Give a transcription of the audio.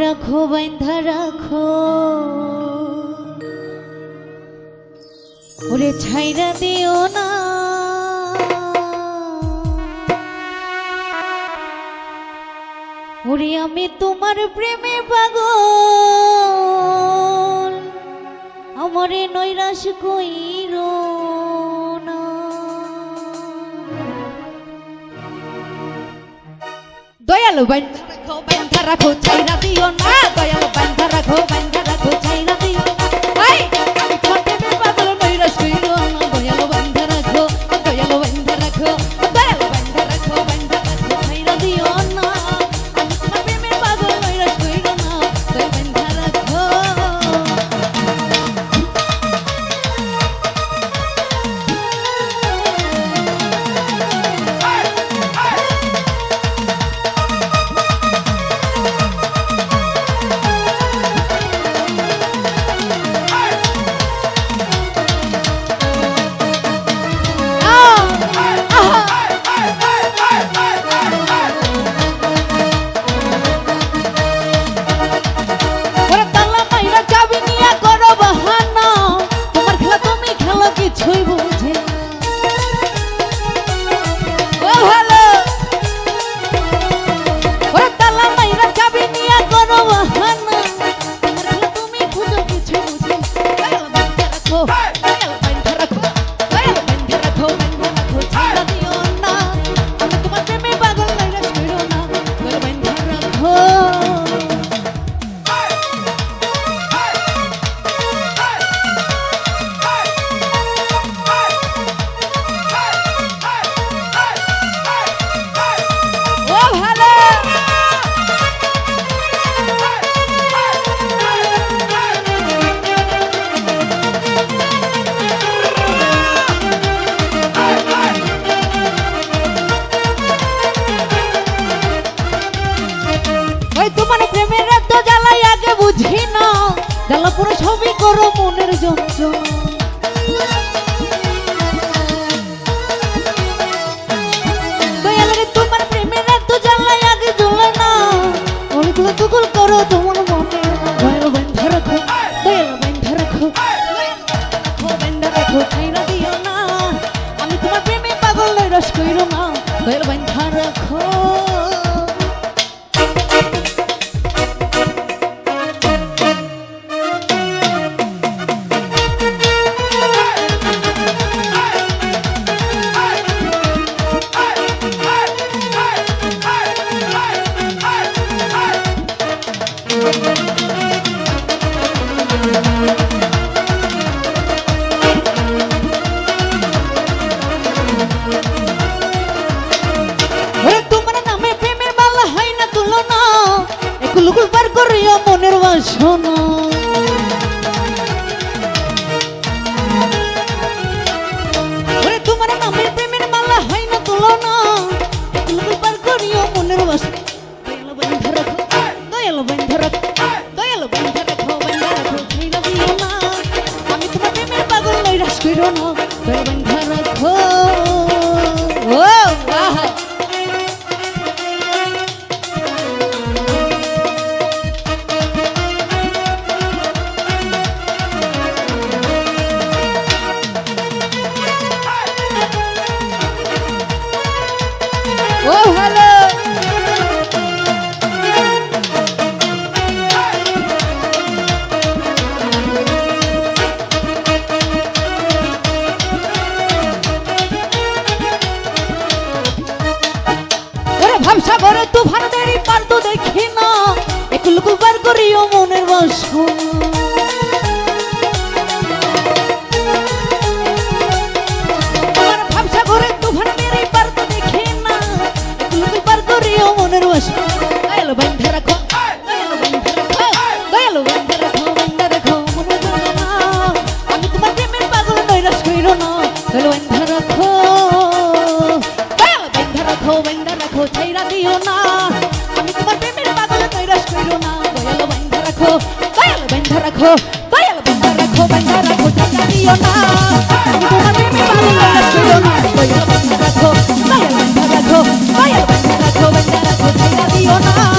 রাখো বাঁধা রাখো ওরে ছাইরা দিও না ওরে আমি তোমার প্রেমে পাগল আমারে নৈরাশ কইরো না দয়ালু বাঁধা রাখো ছাইরা দিও না দয়ালু বাঁধা রাখো ছাইরা দিও না এই আমি তোমার প্রেমে পাগল নৈরাশ কইরো না দয়ালু বাঁধা রাখো ছাইরা দিও না আমি তোমার প্রেমে পাগল নৈরাশ কইরো না বাঁধা রাখো বুঝি না জ্বালা পুরো ছবি করো মনের যন্ত্রণা দয়ালে তোমার প্রেমের এত জ্বালাই আগে জ্বলে না অনেকগুলো তুকুল করো তোমার মনে দয়াল বাঁধা রাখো ছাইরা দিও না আমি তোমার প্রেমে পাগল নৈরাশ কইরো না দয়াল বাঁধা রাখো মনের বাসনা তোমার নামে প্রেমের মালা হয় না তুলনা পার করিও মনের বাসনা দয়ালু বাঁধা রাখো ছাইরা দিও না আমি তোমার প্রেমের পাগল নৈরাশ কইরো না দয়ালু বাঁধা রাখো ও আহা সাগরে তুফান দেরি পার তো দেখি না একলুকু বার করিও মনের বাসনা সাগরে তুফান দেরি পার তো দেখি না একলুকু বার করিও মনের বাসনা দয়ালু বাঁধা রাখো বাঁধা রাখো মনের বাসনা আমি তোমার প্রেমের পাগল নৈরাশ কইরো না দয়ালু বাঁধা রাখো ছাইরা দিও না আমি তোমার প্রেমের পাগল নৈরাশ কইরো না দয়ালু বাঁধা রাখো ছাইরা দিও না আমি তোমার প্রেমের পাগল নৈরাশ কইরো না দয়ালু বাঁধা রাখো ছাইরা দিও না